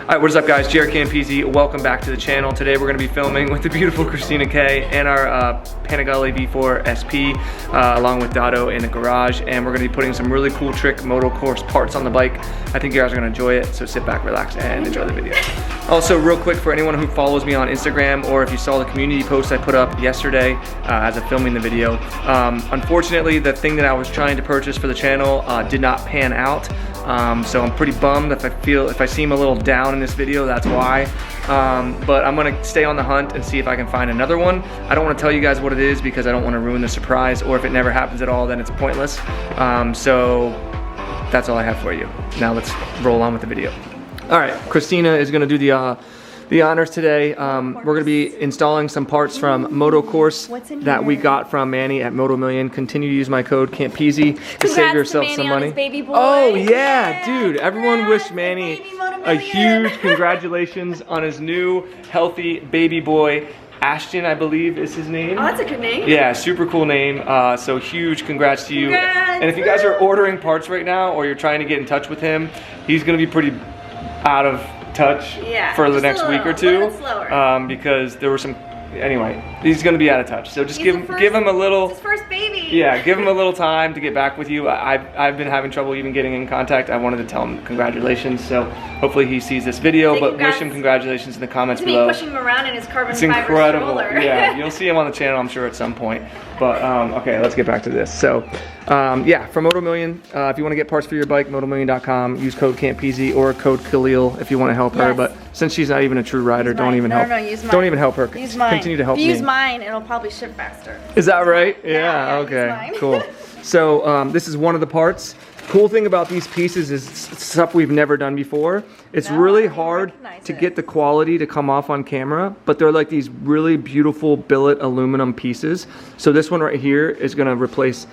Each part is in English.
Alright, what is up guys? JaretCampisi, welcome back to the channel. Today we're going to be filming with the beautiful Christina K and our Panigale V4 SP along with Dado in the garage, and we're going to be putting some really cool trick motocross parts on the bike. I think you guys are going to enjoy it, so sit back, relax, and enjoy the video. Also, real quick, for anyone who follows me on Instagram, or if you saw the community post I put up yesterday as of filming the video, unfortunately the thing that I was trying to purchase for the channel did not pan out. So I'm pretty bummed. If I seem a little down in this video, that's why. But I'm gonna stay on the hunt and see if I can find another one. I don't wanna tell you guys what it is because I don't wanna ruin the surprise, or if it never happens at all, then it's pointless. So that's all I have for you. Now let's roll on with the video. All right, Christina is gonna do the honors today. We're gonna be installing some parts from Motocourse that we got from Manny at Moto Million. Continue to use my code Campisi to save yourself some money. Baby boy. Oh yeah, dude! Everyone wish Manny a huge congratulations on his new healthy baby boy. Ashton, I believe, is his name. Oh, that's a good name. Yeah, super cool name. So huge congrats to you. Congrats. And if you guys are ordering parts right now, or you're trying to get in touch with him, he's gonna be pretty out of touch for the next week or two, because there were some. Anyway, he's gonna be out of touch. So just give him a little. It's his first baby. Yeah, give him a little time to get back with you. I've been having trouble even getting in contact. I wanted to tell him congratulations. So hopefully he sees this video. But wish him congratulations in the comments below. Pushing him around in his carbon it's fiber incredible. stroller. Yeah, you'll see him on the channel, I'm sure, at some point. But okay, let's get back to this. So yeah, from Moto Million, if you want to get parts for your bike, motomillion.com. Use code Campisi or code Khalil if you want to help her. But since she's not even a true rider, don't even help. Don't even help her. Use mine. Continue to help me. Use mine, it'll probably ship faster. Is that right? Yeah. Okay. Cool. So this is one of the parts. Cool thing about these pieces is stuff we've never done before. It's really hard to get the quality to come off on camera, but they're like these really beautiful billet aluminum pieces. So this one right here is gonna replace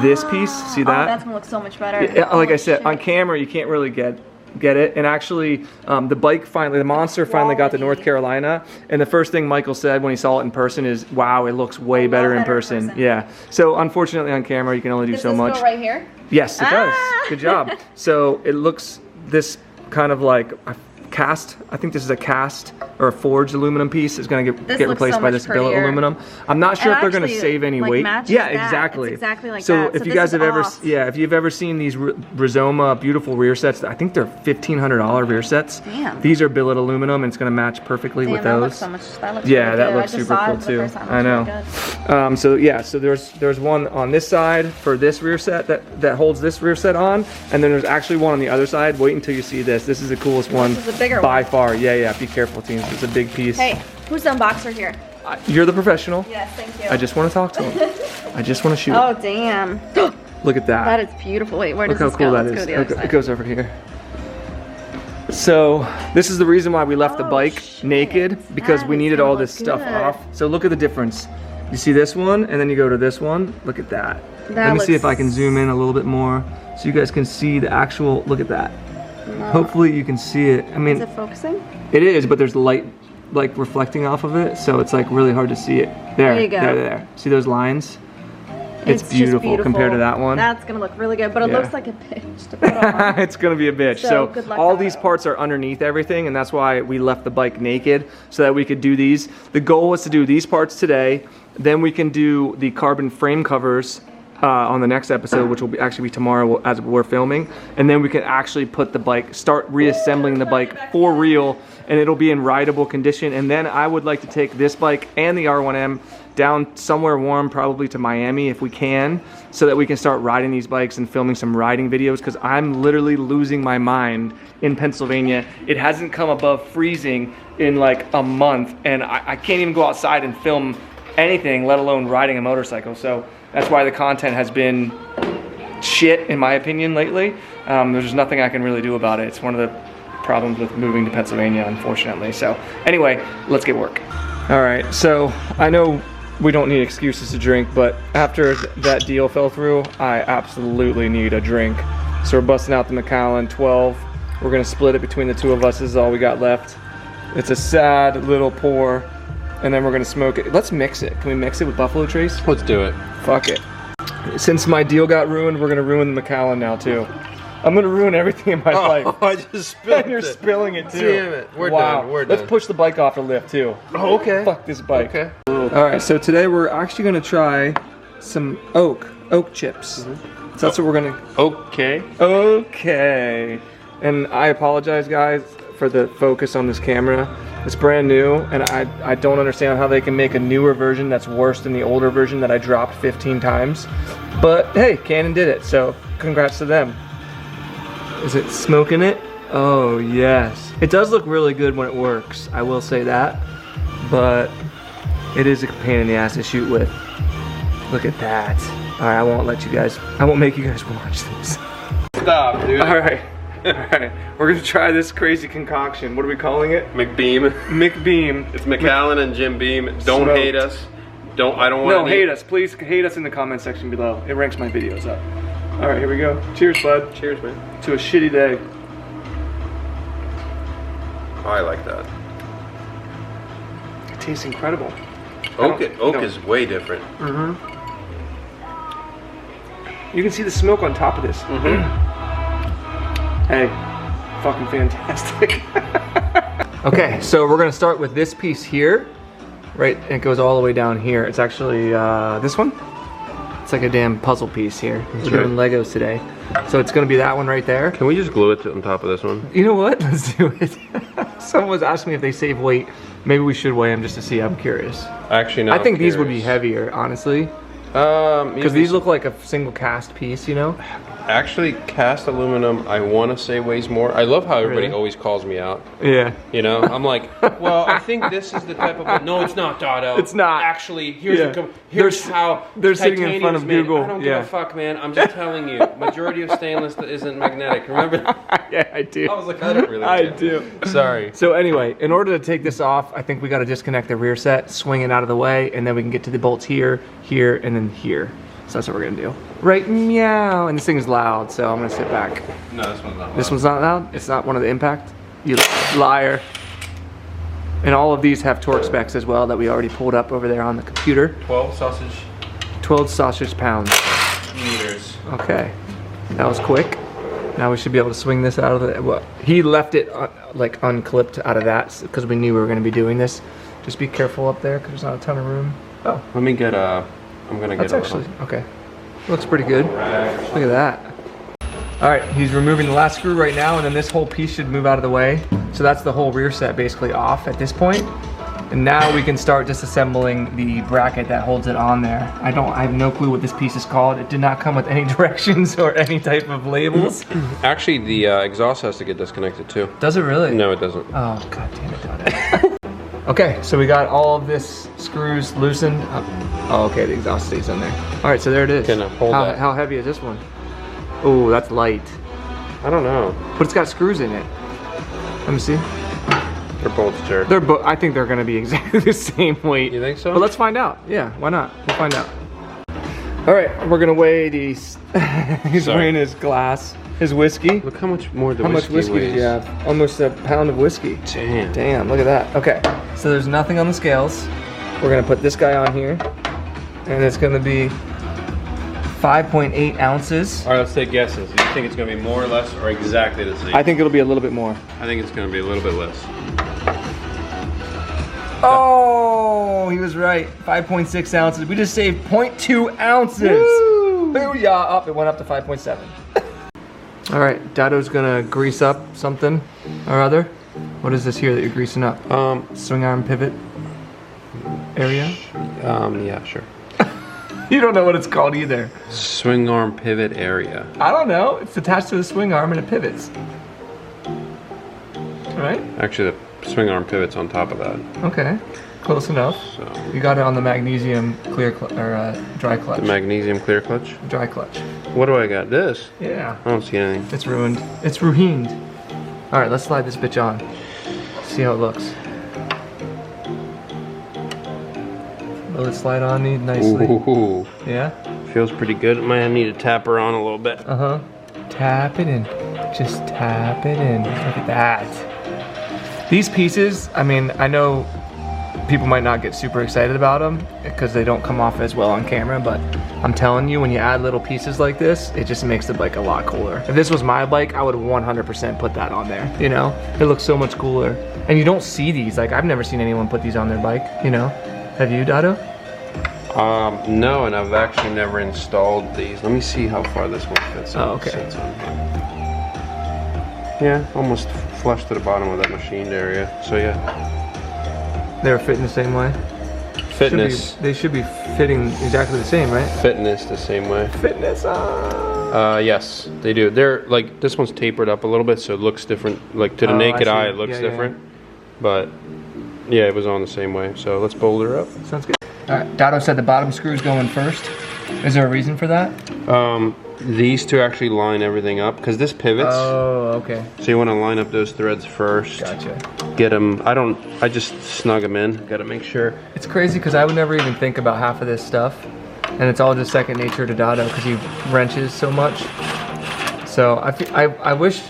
this piece. See that? Oh, that's gonna look so much better. Yeah, like I said, on camera you can't really get it. And actually the bike the Monster finally got to North Carolina, and the first thing Michael said when he saw it in person is, wow, it looks way better in person. Yeah, so unfortunately on camera you can only do so much. Does this go right here? Yes, it does. Good job. So it looks this kind of like a cast. I think this is a cast or a forged aluminum piece. Is going to get replaced by this billet aluminum. I'm not sure if they're going to save any weight. Yeah, exactly. It's exactly like so that. If you guys have ever, if you've ever seen these Rizoma beautiful rear sets, I think they're $1,500 rear sets. Damn. These are billet aluminum, and it's going to match perfectly with those. That looks so much. Yeah, that looks super cool too. I know. So yeah, so there's one on this side for this rear set that holds this rear set on, and then there's actually one on the other side. Wait until you see this. This is the coolest one. This is a bigger one. By far. Yeah. Be careful, teams. It's a big piece. Hey, who's the unboxer here? You're the professional. Yes, thank you. I just want to talk to him. I just want to shoot. Oh, damn. Look at that. That is beautiful. Wait, where does this go? Look how cool that is. It goes over here. So this is the reason why we left the bike naked, because we needed all this stuff off. So look at the difference. You see this one, and then you go to this one. Look at that. Let me see if I can zoom in a little bit more so you guys can see the actual, look at that. Hopefully you can see it. I mean, is it focusing? It is, but there's light like reflecting off of it, so it's like really hard to see it. There you go. There. See those lines? It's beautiful compared to that one. That's gonna look really good, but it looks like a bitch to put on. It's gonna be a bitch. So all these parts are underneath everything, and that's why we left the bike naked, so that we could do these. The goal was to do these parts today, then we can do the carbon frame covers on the next episode, which will actually be tomorrow as we're filming, and then we can actually put the bike, start reassembling the bike for real, and it'll be in rideable condition. And then I would like to take this bike and the R1M down somewhere warm, probably to Miami if we can, so that we can start riding these bikes and filming some riding videos, because I'm literally losing my mind in Pennsylvania. It hasn't come above freezing in like a month, and I can't even go outside and film anything, let alone riding a motorcycle. So that's why the content has been shit, in my opinion, lately. There's nothing I can really do about it. It's one of the problems with moving to Pennsylvania, unfortunately. So anyway, let's get work. All right, so I know we don't need excuses to drink, but after that deal fell through, I absolutely need a drink. So we're busting out the Macallan 12. We're gonna split it between the two of us. This is all we got left. It's a sad little pour, and then we're gonna smoke it. Let's mix it. Can we mix it with Buffalo Trace? Let's do it. Fuck it. Since my deal got ruined, we're gonna ruin the Macallan now too. I'm gonna ruin everything in my life. I just spilled And you're it. spilling it too. Damn it. We're done. We're done. Let's push the bike off the lift too. Oh, okay. Fuck this bike. Okay. Alright, so today we're actually gonna try some oak chips. So that's what we're gonna. Okay. Okay. And I apologize, guys, for the focus on this camera. It's brand new, and I don't understand how they can make a newer version that's worse than the older version that I dropped 15 times. But hey, Canon did it, so congrats to them. Is it smoking it? Oh, yes. It does look really good when it works, I will say that. But it is a pain in the ass to shoot with. Look at that. All right, I won't make you guys watch this. Stop, dude. All right. Alright, we're gonna try this crazy concoction. What are we calling it? McBeam. McBeam. It's McAllen and Jim Beam. Don't Smoked. hate us. I don't want No, hate us. Please hate us in the comment section below. It ranks my videos up. Alright, here we go. Cheers, bud. Cheers, man. To a shitty day. Oh, I like that. It tastes incredible. Oak is way different. You can see the smoke on top of this. Hey, fucking fantastic. Okay, so we're gonna start with this piece here. Right, and it goes all the way down here. It's actually this one. It's like a damn puzzle piece here. We're doing Legos today. So it's gonna be that one right there. Can we just glue it on top of this one? You know what? Let's do it. Someone was asking me if they save weight. Maybe we should weigh them just to see. I'm curious. Actually, no. I think these would be heavier, honestly. Because these look like a single cast piece, you know? Actually, cast aluminum, I want to say weighs more. I love how everybody Really? always calls me out. Yeah. You know, I'm like, well, I think this is the type of. No, it's not, Dotto. It's not. Actually, here's Yeah. here's how. They're sitting in front of titanium's made. Google. I don't give Yeah. a fuck, man. I'm just telling you. Majority of stainless isn't magnetic. Remember? Yeah, I do. I was like, I don't really. I care. do. Sorry. So anyway, in order to take this off, I think we got to disconnect the rear set, swing it out of the way, and then we can get to the bolts here, here, and then here. So that's what we're gonna do. Right, meow. And this thing is loud, so I'm gonna sit back. No, this one's not loud. This one's not loud? It's not one of the impact? You liar. And all of these have torque specs as well that we already pulled up over there on the computer. 12 sausage 12 sausage pounds. meters. Okay, that was quick. Now we should be able to swing this out of the, well, he left it like unclipped out of that because we knew we were gonna be doing this. Just be careful up there because there's not a ton of room. Oh, Let me get I'm gonna get that's actually, okay. Looks pretty good. Look at that. All right, he's removing the last screw right now, and then this whole piece should move out of the way. So that's the whole rear set basically off at this point. And now we can start disassembling the bracket that holds it on there. I have no clue what this piece is called. It did not come with any directions or any type of labels. Actually, the exhaust has to get disconnected too. Does it really? No, it doesn't. Oh, god damn it, Donna. Okay, so we got all of this screws loosened. Oh, okay, the exhaust stays in there. All right, so there it is. Can I hold that? How heavy is this one? Oh, that's light. I don't know. But it's got screws in it. Let me see. They're bolts, Jared. I think they're gonna be exactly the same weight. You think so? But let's find out. Yeah, why not? We'll find out. All right, we're gonna weigh these. He's Sorry. weighing his glass, his whiskey. Look how much more the How much whiskey weighs. do you have? Almost a pound of whiskey. Damn. Damn, look at that. Okay, so there's nothing on the scales. We're gonna put this guy on here, and it's gonna be 5.8 ounces. All right, let's take guesses. Do you think it's gonna be more or less, or exactly the same? I think it'll be a little bit more. I think it's gonna be a little bit less. Oh, he was right. 5.6 ounces. We just saved 0.2 ounces. Woo! Booyah! Up, it went up to 5.7. All right, Dado's gonna grease up something or other. What is this here that you're greasing up? Swing arm pivot area? Yeah, sure. You don't know what it's called either. Swing arm pivot area. I don't know. It's attached to the swing arm and it pivots. Right? Actually, the swing arm pivot's on top of that. Okay, close enough. So You got it on the magnesium clear dry clutch. the magnesium clear clutch. Dry clutch. What do I got? This? Yeah. I don't see anything. It's ruined. It's ruined. All right, let's slide this bitch on. See how it looks. Will it slide on nicely? Ooh, Yeah? feels pretty good. Might need to tap her on a little bit. Uh-huh. Tap it in. Just tap it in. Look at that. These pieces, I mean, I know people might not get super excited about them because they don't come off as well on camera, but I'm telling you, when you add little pieces like this, it just makes the bike a lot cooler. If this was my bike, I would 100% put that on there, you know? It looks so much cooler. And you don't see these, like I've never seen anyone put these on their bike, you know? Have you, Dado? No, and I've actually never installed these. Let me see how far this one fits. Oh, okay. Sits on here. Yeah, almost flush to the bottom of that machined area. So yeah. They're fitting the same way? Fitness. They should be fitting exactly the same, right? Fitness the same way. Fitness, yes, they do. They're like, this one's tapered up a little bit, so it looks different. Like to the naked eye, it looks different. But yeah, it was on the same way. So let's bolt her up. Sounds good. All right, Dado said the bottom screw's going first. Is there a reason for that? These two actually line everything up because this pivots. Oh, okay. So you want to line up those threads first. Gotcha. Get them. I just snug them in. Got to make sure. It's crazy because I would never even think about half of this stuff, and it's all just second nature to Dado because he wrenches so much. So I wish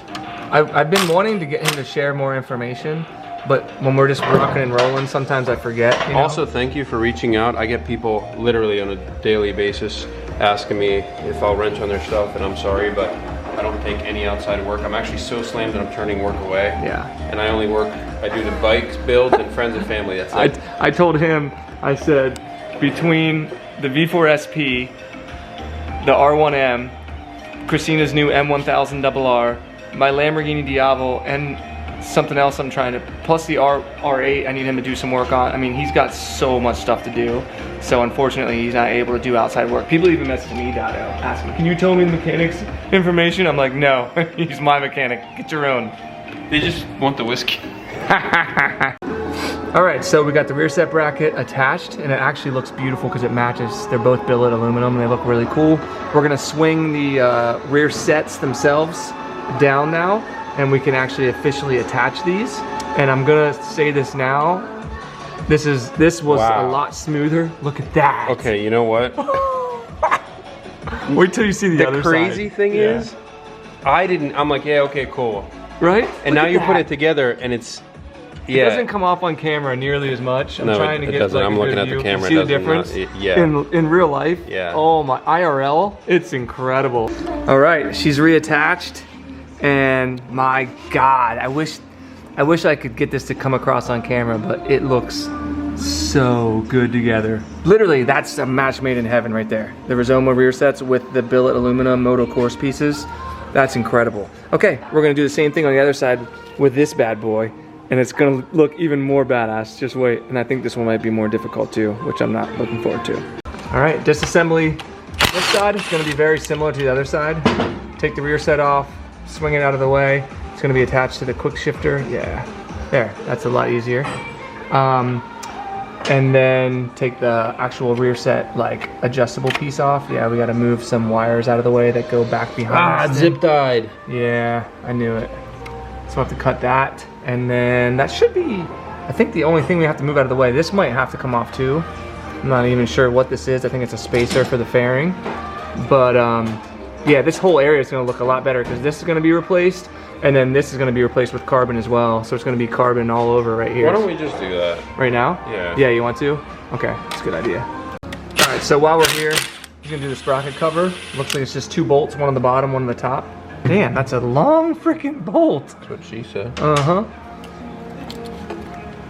I've been wanting to get him to share more information, but when we're just rocking and rolling, sometimes I forget. You know? Also, thank you for reaching out. I get people literally on a daily basis asking me if I'll wrench on their stuff, and I'm sorry, but I don't take any outside work. I'm actually so slammed that I'm turning work away. Yeah. And I only work, I do the bikes, builds, and friends and family. That's it. I told him, I said, between the V4 SP, the R1M, Christina's new M1000RR, my Lamborghini Diavolo, and something else I'm trying to, plus the R8 I need him to do some work on. I mean, he's got so much stuff to do. So unfortunately, he's not able to do outside work. People even message me, Dado, asking, can you tell me the mechanic's information? I'm like, no, he's my mechanic. Get your own. They just want the whiskey. All right, so we got the rear set bracket attached, and it actually looks beautiful because it matches. They're both billet aluminum, and they look really cool. We're gonna swing the rear sets themselves down now, and we can actually officially attach these. And I'm gonna say this now. This was a lot smoother. Look at that. Okay, you know what? Wait till you see the other side. The crazy thing is, I'm like, yeah, okay, cool. Right? And now you put it together, and it's, It doesn't come off on camera nearly as much. I'm trying to get like I'm a looking good at the view. camera. You see the difference? In real life? Yeah. Oh my, IRL, it's incredible. All right, she's reattached, and my God, I wish I could get this to come across on camera, but it looks so good together. Literally, that's a match made in heaven right there. The Rizoma rear sets with the billet aluminum Moto Course pieces. That's incredible. Okay, we're gonna do the same thing on the other side with this bad boy, and it's gonna look even more badass. Just wait, and I think this one might be more difficult too, which I'm not looking forward to. All right, disassembly. This side is gonna be very similar to the other side. Take the rear set off, swing it out of the way. It's gonna be attached to the quick shifter. Yeah, there, that's a lot easier. And then take the actual rear set, like, adjustable piece off. Yeah, we gotta move some wires out of the way that go back behind. Zip tied. Yeah, I knew it. So we'll have to cut that. And then that should be, I think, the only thing we have to move out of the way. This might have to come off too. I'm not even sure what this is. I think it's a spacer for the fairing. But yeah, this whole area is gonna look a lot better because this is gonna be replaced. And then this is going to be replaced with carbon as well. So it's going to be carbon all over right here. Why don't we just do that? Right now? Yeah. Yeah, you want to? Okay, that's a good idea. All right, so while we're here, we're going to do the sprocket cover. Looks like it's just 2 bolts, one on the bottom, one on the top. Damn, that's a long freaking bolt. That's what she said. Uh-huh.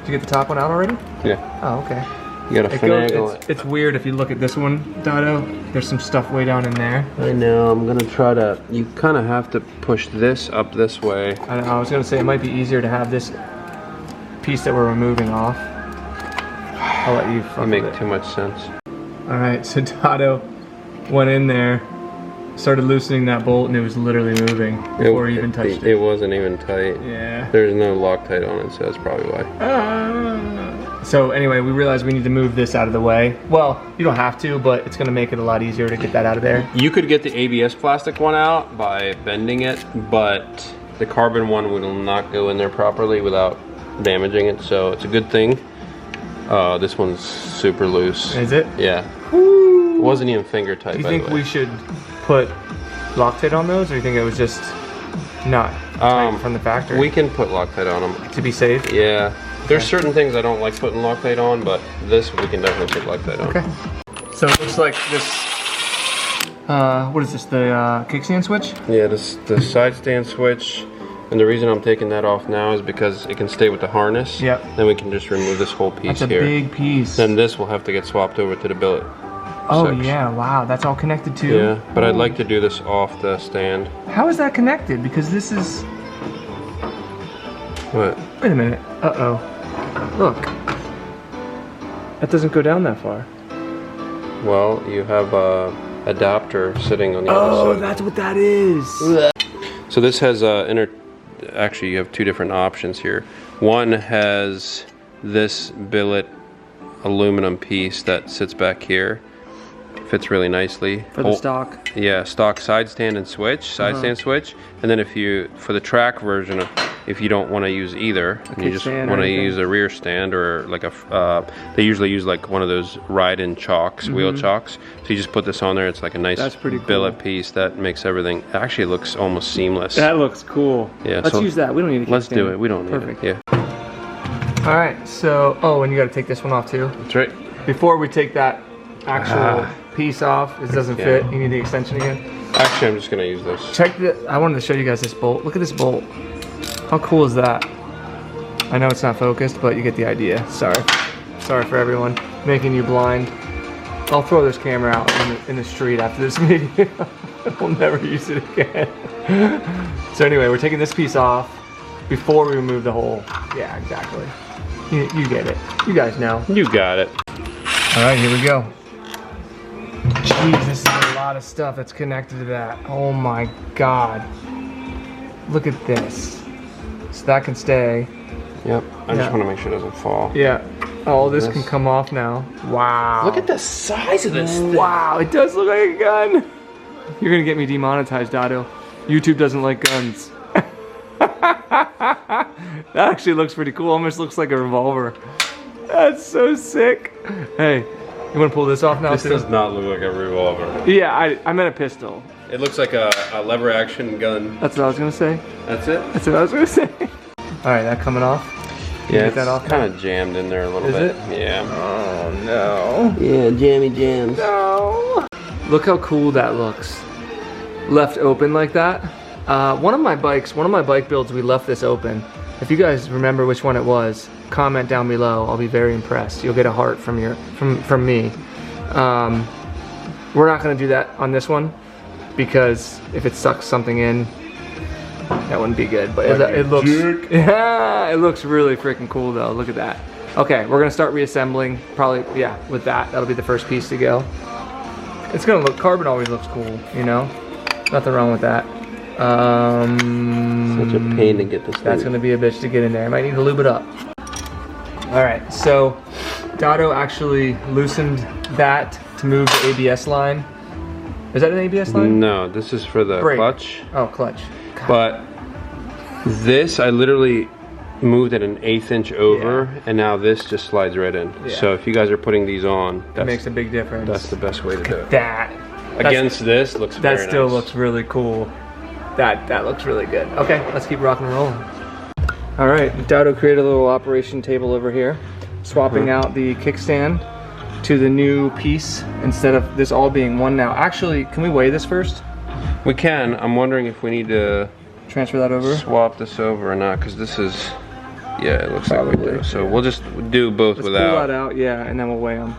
Did you get the top one out already? Yeah. Oh, okay. You gotta finagle it. It's weird if you look at this one, Dado. There's some stuff way down in there. I know, I'm gonna try to, you kind of have to push this up this way. I was gonna say it might be easier to have this piece that we're removing off. I'll let you fuck with it. Make too much sense. All right, so Dado went in there, started loosening that bolt, and it was literally moving before he even touched it. It wasn't even tight. Yeah. There's no Loctite on it, so that's probably why. So anyway, we realized we need to move this out of the way. Well, you don't have to, but it's gonna make it a lot easier to get that out of there. You could get the ABS plastic one out by bending it, but the carbon one will not go in there properly without damaging it, so it's a good thing. This one's super loose. Is it? Yeah. Woo. It wasn't even finger tight, Do you by think the way. we should put Loctite on those, or do you think it was just not tight from the factory? We can put Loctite on them. To be safe? Yeah. There's certain things I don't like putting Loctite on, but this we can definitely put Loctite on. Okay. So it looks like this, what is this, the kickstand switch? Yeah, this the side stand switch. And the reason I'm taking that off now is because it can stay with the harness. Yep. Then we can just remove this whole piece here. That's a big piece. Then this will have to get swapped over to the billet. Oh yeah, wow, that's all connected too? Yeah, but I'd like to do this off the stand. How is that connected? Because this is... What? Wait a minute. Uh-oh. Look. That doesn't go down that far. Well, you have a adapter sitting on the other side. Oh, that's what that is. So this has actually you have two different options here. One has this billet aluminum piece that sits back here. Fits really nicely. For the stock? Yeah, stock side stand and switch, side stand switch. And then if you, for the track version, if you don't want to use either, and you just want to use a rear stand or like a, they usually use like one of those ride-in chocks, wheel chocks. So you just put this on there, it's like a nice billet piece that makes everything, actually looks almost seamless. That looks cool. Yeah, let's use that, we don't need a kickstand. Let's do it, we don't need Perfect. it. Yeah. All right, so, oh, and you got to take this one off too. That's right. Before we take that actual piece off, it doesn't fit, you need the extension again. Actually, I'm just gonna use this. Check the, I wanted to show you guys this bolt. Look at this bolt. How cool is that? I know it's not focused, but you get the idea. Sorry for everyone, making you blind. I'll throw this camera out in the street after this meeting. We'll never use it again. So anyway, we're taking this piece off before we remove the hole. Yeah, exactly. You get it. You guys know. You got it. All right, here we go. Jeez, this is a lot of stuff that's connected to that. Oh my God. Look at this. So that can stay. Yep, I just want to make sure it doesn't fall. Yeah. All this can come off now. Wow. Look at the size of this thing. Wow, it does look like a gun. You're gonna get me demonetized, Dado. YouTube doesn't like guns. That actually looks pretty cool. Almost looks like a revolver. That's so sick. Hey, you want to pull this off now? This does not look like a revolver. Yeah, I meant a pistol. It looks like a lever action gun. That's what I was gonna say. That's it? That's what I was gonna say. All right, that coming off. Yeah, it's kind of jammed in there a little bit. Is it? Yeah. Oh no. Yeah, jammy jams. No. Look how cool that looks. Left open like that. One of my bike builds, we left this open. If you guys remember which one it was, comment down below. I'll be very impressed. You'll get a heart from me. We're not gonna do that on this one because if it sucks something in, that wouldn't be good. But it looks, yeah, it looks really freaking cool though. Look at that. Okay, we're gonna start reassembling. Probably, yeah, with that. That'll be the first piece to go. It's gonna look. Carbon always looks cool, you know. Nothing wrong with that. Such a pain to get this thing. That's gonna be a bitch to get in there. I might need to lube it up. All right, so Dado actually loosened that to move the ABS line. Is that an ABS line? No, this is for the clutch. Oh, clutch. God. But this, I literally moved it an 1/8 inch over, and now this just slides right in. Yeah. So if you guys are putting these on, that makes a big difference. That's the best way to do it. That. Against this, looks very nice. That still looks really cool. That looks really good. Okay, let's keep rocking and rolling. All right, Dado created a little operation table over here, swapping out the kickstand to the new piece instead of this all being one now. Actually, can we weigh this first? We can. I'm wondering if we need to transfer that over, swap this over or not, because this is, yeah, it looks like we do. So we'll just do both without. Pull that out, yeah, and then we'll weigh them.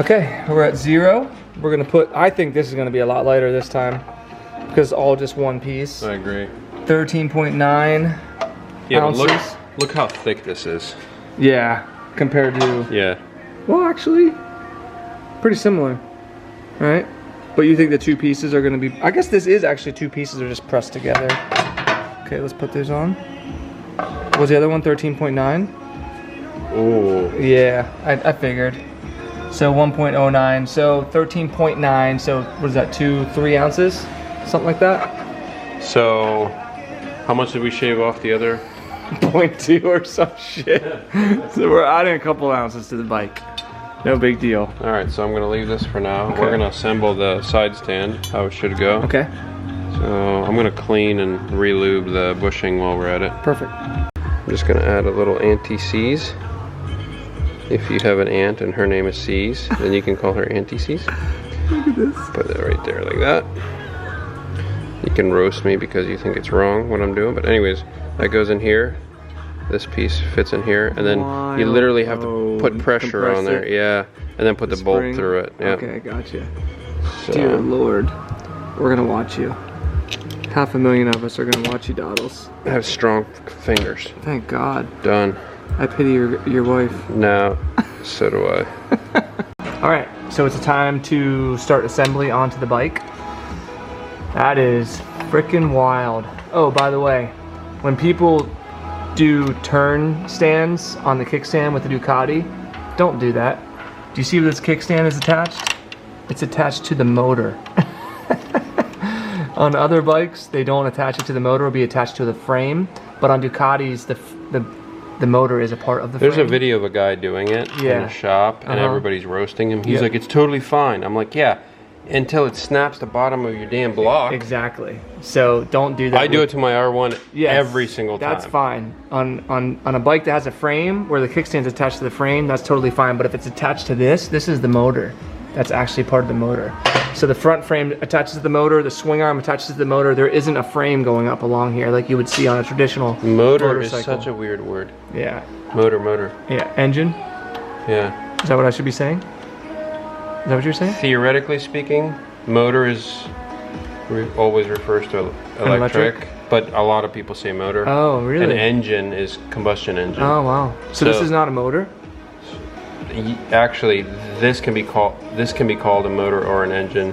Okay, we're at 0. We're gonna put, I think this is gonna be a lot lighter this time because it's all just one piece. I agree. 13.9 ounces. But look how thick this is. Yeah, compared to. Yeah. Well, actually, pretty similar, right? But you think the two pieces are gonna be, I guess this is actually two pieces are just pressed together. Okay, let's put these on. Was the other one 13.9? Oh. Yeah, I figured. So 1.09, so 13.9, so what is that, 3 ounces? Something like that? So, how much did we shave off the other? 0.2 or some shit. So we're adding a couple ounces to the bike. No big deal. All right, so I'm gonna leave this for now. Okay. We're gonna assemble the side stand, how it should go. Okay. So I'm gonna clean and re-lube the bushing while we're at it. Perfect. I'm just gonna add a little Auntie C's. If you have an aunt and her name is C's, then you can call her Auntie C's. Look at this. Put that right there like that. You can roast me because you think it's wrong what I'm doing, but anyways, that goes in here. This piece fits in here, and then you literally have to put pressure on there. Yeah, and then put the bolt through it. Yeah. Okay, gotcha. So, dear Lord, we're gonna watch you. 500,000 of us are gonna watch you, Doddles. I have strong fingers. Thank God. Done. I pity your wife. No, so do I. All right, so it's time to start assembly onto the bike. That is freaking wild. Oh, by the way, when people do turn stands on the kickstand with the Ducati, don't do that. Do you see where this kickstand is attached? It's attached to the motor. On other bikes, they don't attach it to the motor, it'll be attached to the frame, but on Ducatis, the motor is a part of the frame. There's a video of a guy doing it in a shop, and everybody's roasting him. He's like, it's totally fine. I'm like, yeah, until it snaps the bottom of your damn block. Exactly. So don't do that. I do it to my R1 every single time. That's fine. On a bike that has a frame where the kickstand's attached to the frame, that's totally fine. But if it's attached to this is the motor. That's actually part of the motor. So the front frame attaches to the motor, the swing arm attaches to the motor. There isn't a frame going up along here like you would see on a traditional motor. motorcycle. Is such a weird word. Yeah. Motor. Yeah. Engine? Yeah. Is that what I should be saying? Is that what you're saying? Theoretically speaking, motor always refers to electric, but a lot of people say motor. Oh, really? An engine is combustion engine. Oh, wow. So this is not a motor? Actually, this can be called a motor or an engine.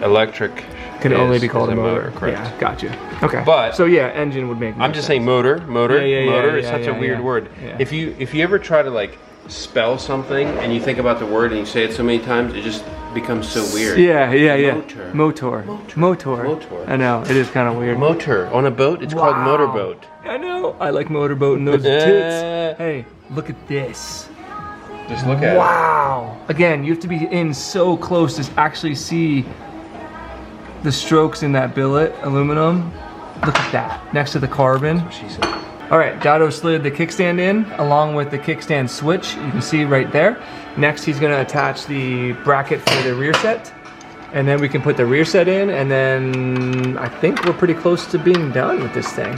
Electric can only be called a motor. Correct. Yeah, gotcha. Okay. But so yeah, engine would make. I'm just saying motor. Motor is such a weird word. Yeah. If you ever try to like spell something and you think about the word and you say it so many times, it just becomes so weird. Yeah. Motor. I know, it is kind of weird. Motor. On a boat, it's called motorboat. I know. I like motorboat and those tits. Hey, look at this. Just look at it. Wow. Again, you have to be in so close to actually see the strokes in that billet aluminum. Look at that, next to the carbon. That's what she said. All right, Dado slid the kickstand in along with the kickstand switch. You can see right there. Next, he's gonna attach the bracket for the rear set. And then we can put the rear set in, and then I think we're pretty close to being done with this thing.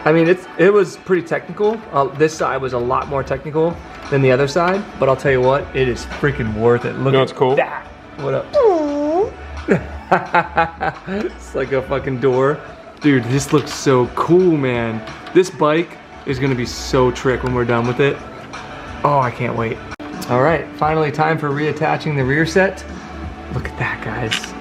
I mean, it was pretty technical. This side was a lot more technical than the other side, but I'll tell you what, it is freaking worth it. Look, it's cool. That. What up? It's like a fucking door. Dude, this looks so cool, man. This bike is gonna be so trick when we're done with it. Oh, I can't wait. All right, finally time for reattaching the rear set. Look at that, guys.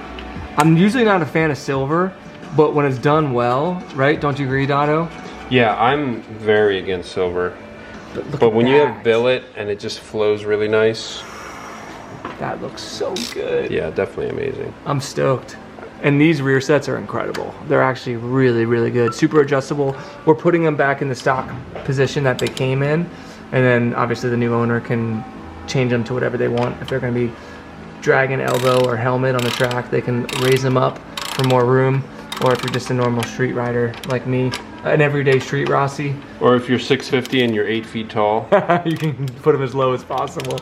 I'm usually not a fan of silver, but when it's done well, right? Don't you agree, Dado? Yeah, I'm very against silver. But when you have billet and it just flows really nice. That looks so good. Yeah, definitely amazing. I'm stoked. And these rear sets are incredible. They're actually really, really good. Super adjustable. We're putting them back in the stock position that they came in. And then obviously the new owner can change them to whatever they want. If they're gonna be dragging elbow or helmet on the track, they can raise them up for more room. Or if you're just a normal street rider like me, an everyday street Rossi. Or if you're 6'50" and you're 8 feet tall. You can put them as low as possible.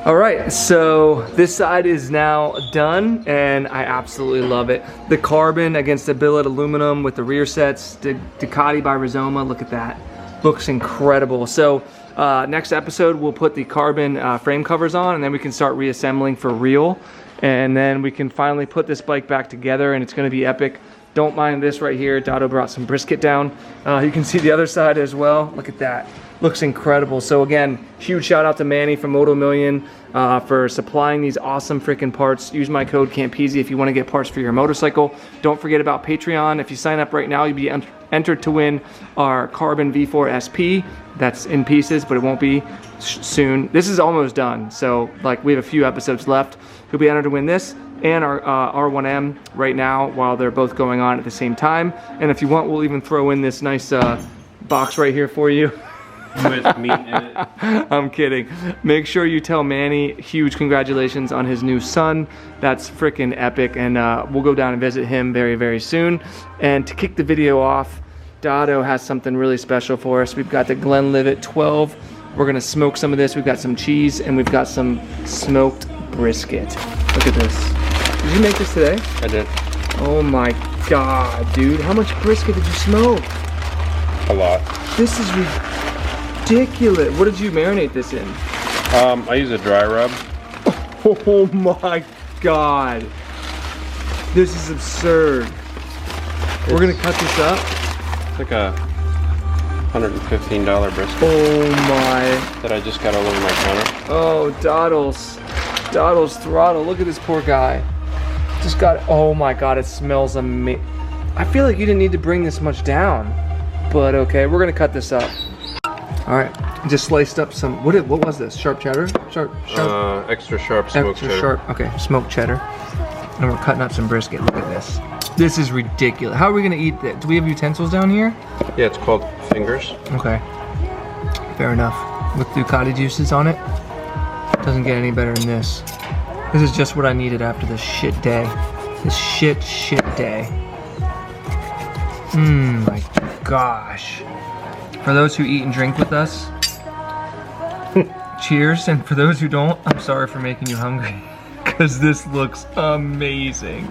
All right, so this side is now done and I absolutely love it. The carbon against the billet aluminum with the rear sets, Ducati by Rizoma, look at that. Looks incredible. So next episode, we'll put the carbon frame covers on and then we can start reassembling for real. And then we can finally put this bike back together and it's gonna be epic. Don't mind this right here. Dado brought some brisket down. You can see the other side as well. Look at that. Looks incredible. So again, huge shout out to Manny from Moto Million for supplying these awesome freaking parts. Use my code Campisi if you want to get parts for your motorcycle. Don't forget about Patreon. If you sign up right now, you'll be entered to win our Carbon V4 SP. That's in pieces, but it won't be soon. This is almost done. So like we have a few episodes left. You'll be entered to win this and our R1M right now while they're both going on at the same time. And if you want, we'll even throw in this nice box right here for you. With meat in it. I'm kidding. Make sure you tell Manny huge congratulations on his new son. That's freaking epic, and we'll go down and visit him very, very soon. And to kick the video off, Dotto has something really special for us. We've got the Glenlivet 12. We're gonna smoke some of this. We've got some cheese and we've got some smoked brisket. Look at this. Did you make this today? I did. Oh my God, dude. How much brisket did you smoke? A lot. This is ridiculous. What did you marinate this in? I use a dry rub. Oh my God. This is absurd. We're gonna cut this up. It's like a $115 brisket. Oh my. That I just got all over my counter. Oh, Doddle's throttle. Look at this poor guy. Just got, oh my God, it smells amazing. I feel like you didn't need to bring this much down, but okay, we're gonna cut this up. All right, just sliced up some, what was this? Sharp cheddar? Sharp? Extra sharp smoked cheddar. Sharp, okay, smoked cheddar. And we're cutting up some brisket, look at this. This is ridiculous. How are we gonna eat that? Do we have utensils down here? Yeah, it's called fingers. Okay, fair enough. With Ducati juices on it, doesn't get any better than this. This is just what I needed after this shit day. This shit day. My gosh. For those who eat and drink with us, cheers. And for those who don't, I'm sorry for making you hungry. Because this looks amazing.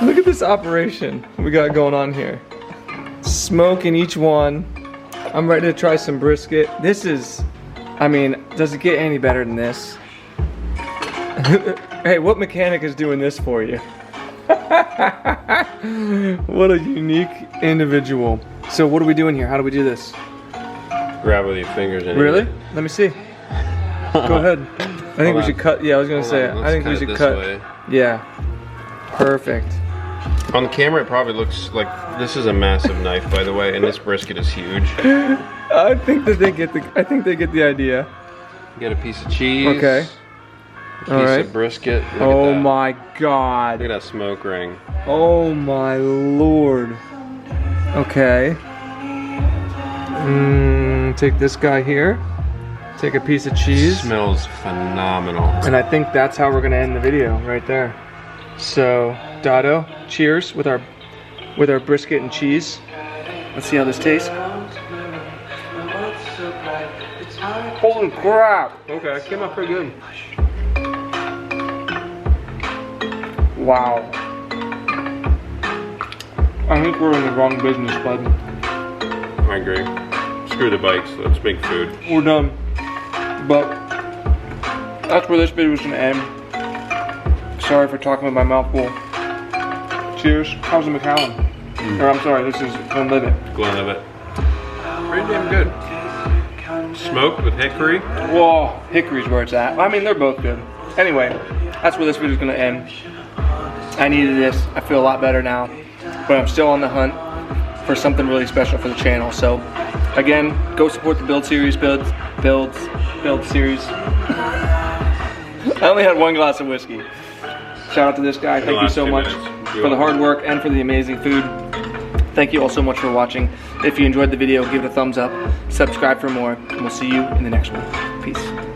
Look at this operation we got going on here. Smoking each one. I'm ready to try some brisket. This is, I mean, does it get any better than this? Hey, what mechanic is doing this for you? What a unique individual. So what are we doing here? How do we do this? Grab with your fingers and Really? Let me see. Go ahead. I think we should cut. Yeah, I was gonna say. I think we should cut. Way. Yeah. Perfect. On the camera, it probably looks like this is a massive knife, by the way, and this brisket is huge. I think that they get the. I think they get the idea. Get a piece of cheese. Okay. A piece of brisket. Look Oh at that. my God. Look at that smoke ring. Oh my Lord. Okay. Take this guy here. Take a piece of cheese. It smells phenomenal. And I think that's how we're gonna end the video, right there. So, Dotto, cheers with our brisket and cheese. Let's see how this tastes. Holy crap! Okay, it came out pretty good. Wow. I think we're in the wrong business, bud. I agree. Screw the bikes, let's make food. We're done. But that's where this video is gonna end. Sorry for talking with my mouth full. Cheers. How's the Macallan? Or I'm sorry, this is Glenlivet. Glenlivet. Pretty damn good. Smoked with hickory. Whoa, hickory's where it's at. I mean, they're both good. Anyway, that's where this video is gonna end. I needed this. I feel a lot better now, but I'm still on the hunt for something really special for the channel. So, again, go support the build series. Build series. I only had one glass of whiskey. Shout out to this guy. Thank you so much for the hard work and for the amazing food. Thank you all so much for watching. If you enjoyed the video, give it a thumbs up, subscribe for more, and we'll see you in the next one. Peace.